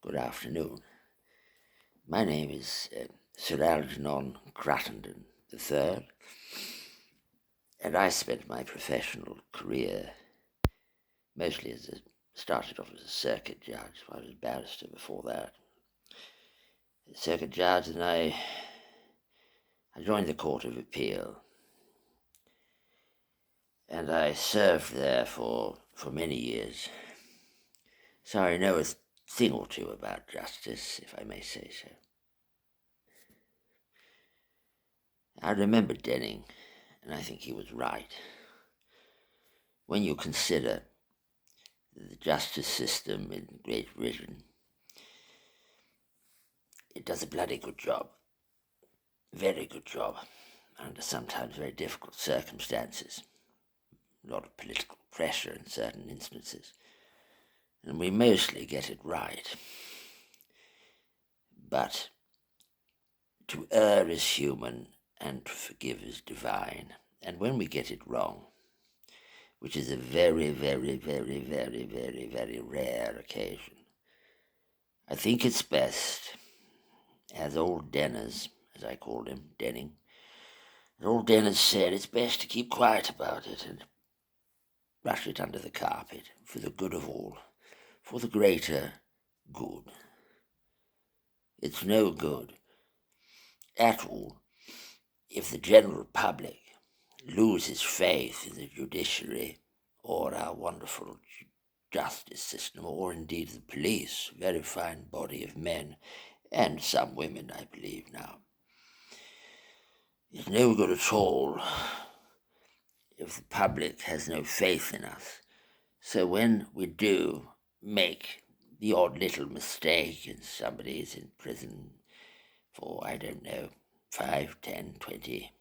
good afternoon. My name is Sir Algernon Cruttenden III, and I spent my professional career mostly started off as a circuit judge. I was a barrister before that. Circuit judge, and I joined the Court of Appeal, and I served there for many years. So I know a thing or two about justice, if I may say so. I remember Denning, and I think he was right. When you consider the justice system in Great Britain, it does a bloody good job, very good job, under sometimes very difficult circumstances, a lot of political pressure in certain instances, and we mostly get it right. But to err is human, and to forgive is divine, and when we get it wrong, which is a very, very, very, very, very, very rare occasion, I think it's best, as old Denners, as I called him, Denning, as old Denners said, it's best to keep quiet about it and brush it under the carpet for the good of all, for the greater good. It's no good at all if the general public loses faith in the judiciary or our wonderful justice system, or indeed the police, a very fine body of men, and some women, I believe now. It's no good at all if the public has no faith in us. So when we do make the odd little mistake and somebody is in prison for, 5, 10, 20,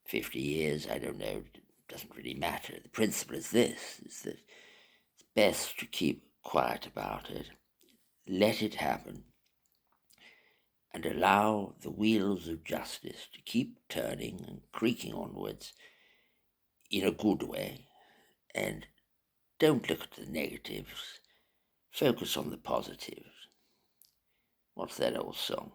50 years, I don't know, it doesn't really matter. The principle is this, is that it's best to keep quiet about it, let it happen, and allow the wheels of justice to keep turning and creaking onwards in a good way, and don't look at the negatives, focus on the positives. What's that old song?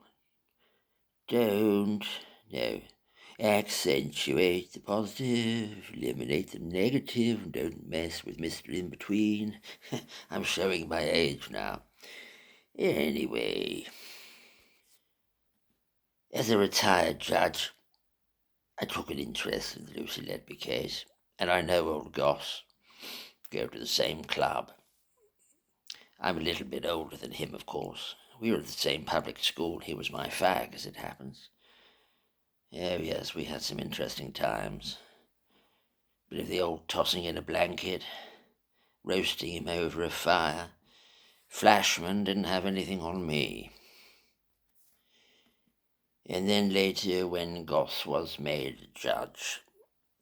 Accentuate the positive, eliminate the negative, and don't mess with Mr. In-Between. I'm showing my age now. Anyway, as a retired judge, I took an interest in the Lucy Letby case, and I know old Goss, go to the same club. I'm a little bit older than him, of course. We were at the same public school. He was my fag, as it happens. Oh, yes, we had some interesting times. Bit of the old tossing in a blanket, roasting him over a fire. Flashman didn't have anything on me. And then later, when Goss was made judge,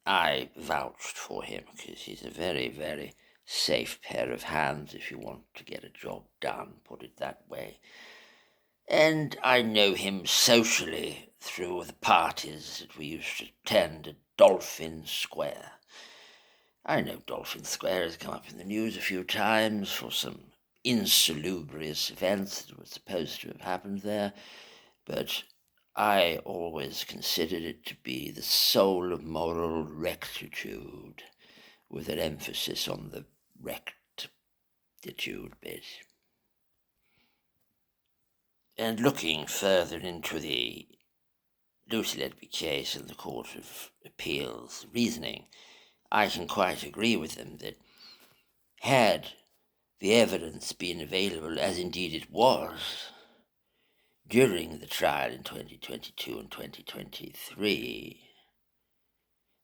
I vouched for him, because he's a very, very safe pair of hands if you want to get a job done, put it that way. And I know him socially through the parties that we used to attend at Dolphin Square. I know Dolphin Square has come up in the news a few times for some insalubrious events that were supposed to have happened there, but I always considered it to be the soul of moral rectitude, with an emphasis on the rectitude bit. And looking further into the Lucy Letby case and the Court of Appeal's reasoning, I can quite agree with them that had the evidence been available, as indeed it was, during the trial in 2022 and 2023,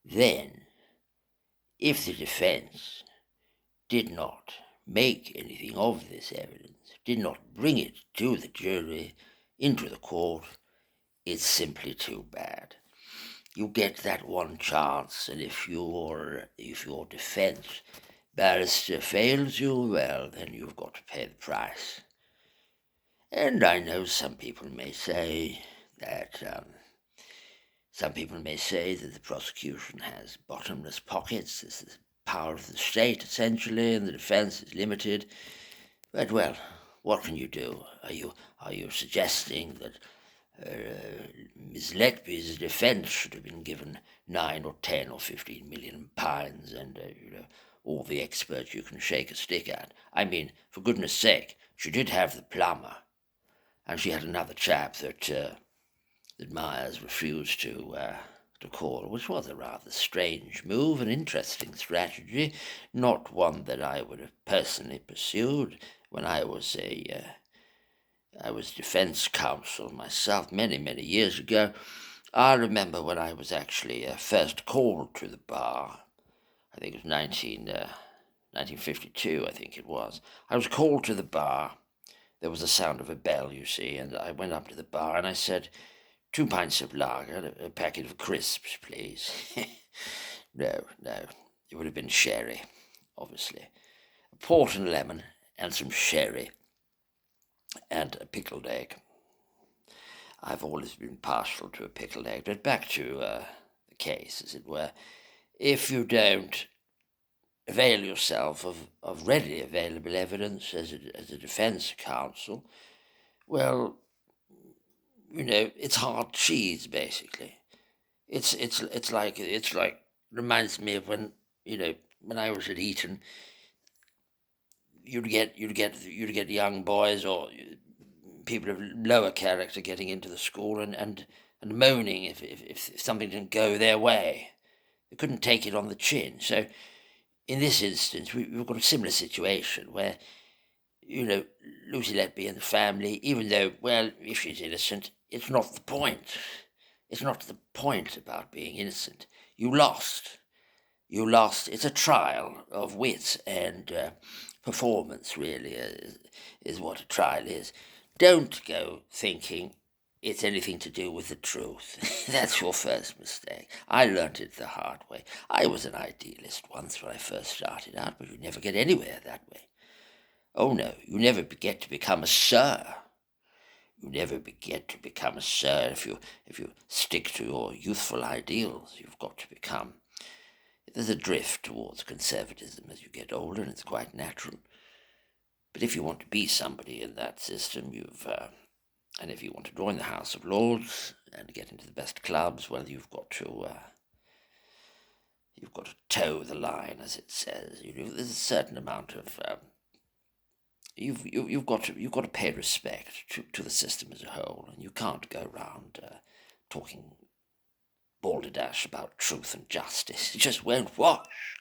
then, if the defense did not make anything of this evidence, did not bring it to the jury, into the court, it's simply too bad. You get that one chance, and if your defense barrister fails you, well, then you've got to pay the price. And I know some people may say that the prosecution has bottomless pockets. This is the power of the state, essentially, and the defense is limited. But, well, what can you do? Are you suggesting that Miss Letby's defence should have been given 9 or 10 or 15 million pounds and, all the experts you can shake a stick at? I mean, for goodness sake, she did have the plumber, and she had another chap that Myers refused to call, which was a rather strange move, an interesting strategy, not one that I would have personally pursued when I was defense counsel myself many, many years ago. I remember when I was actually first called to the bar. I think it was 1952, I think it was. I was called to the bar. There was the sound of a bell, you see, and I went up to the bar and I said, 2 pints of lager, a packet of crisps, please. No, it would have been sherry, obviously. A port and lemon and some sherry and a pickled egg. I've always been partial to a pickled egg, but back to the case, as it were. If you don't avail yourself of readily available evidence as a defense counsel, well, it's hard cheese, basically. It's like reminds me of when I was at Eton. You'd get young boys or people of lower character getting into the school and moaning if something didn't go their way. They couldn't take it on the chin. So in this instance, we've got a similar situation where, Lucy Letby and the family, even though, well, if she's innocent, it's not the point. It's not the point about being innocent. You lost. It's a trial of wit and performance, really, is what a trial is. Don't go thinking it's anything to do with the truth. That's your first mistake. I learnt it the hard way. I was an idealist once when I first started out, but you never get anywhere that way. Oh no, you never get to become a sir. You never get to become a sir if you stick to your youthful ideals. You've got to become. There's a drift towards conservatism as you get older, and it's quite natural. But if you want to be somebody in that system, and if you want to join the House of Lords and get into the best clubs, well, you've got to toe the line, as it says. There's a certain amount of you've got to pay respect to the system as a whole, and you can't go around talking balderdash about truth and justice. It just won't wash.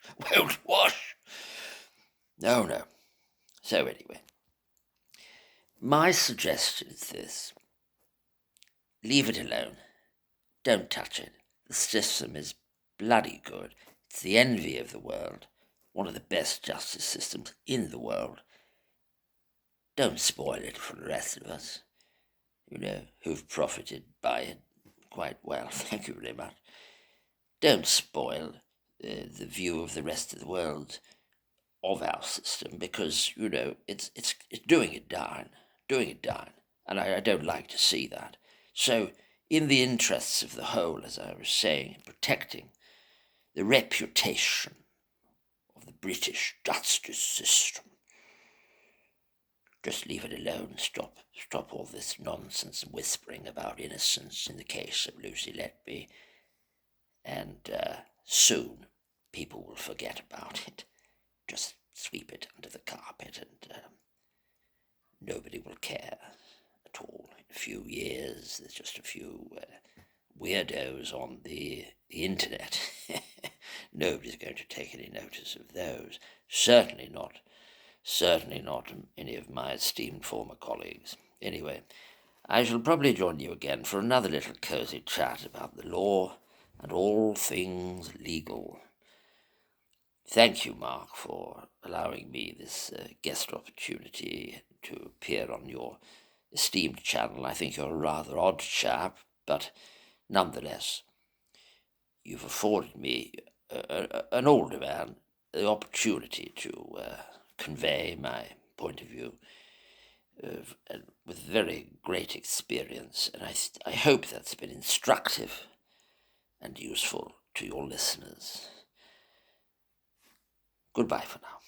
No. So anyway, my suggestion is this. Leave it alone. Don't touch it. The system is bloody good. It's the envy of the world. One of the best justice systems in the world. Don't spoil it for the rest of us, who've profited by it quite well. Thank you very much. Don't spoil the view of the rest of the world of our system, because it's doing it down, and I don't like to see that. So, in the interests of the whole, as I was saying, protecting the reputation of the British justice system, just leave it alone. Stop all this nonsense whispering about innocence in the case of Lucy Letby, and soon people will forget about it. Just sweep it under the carpet, and nobody will care at all. In a few years, there's just a few weirdos on the internet. Nobody's going to take any notice of those. Certainly not any of my esteemed former colleagues. Anyway, I shall probably join you again for another little cosy chat about the law and all things legal. Thank you, Mark, for allowing me this guest opportunity to appear on your esteemed channel. I think you're a rather odd chap, but nonetheless, you've afforded me, an older man, the opportunity to convey my point of view with very great experience, and I hope that's been instructive and useful to your listeners. Goodbye for now.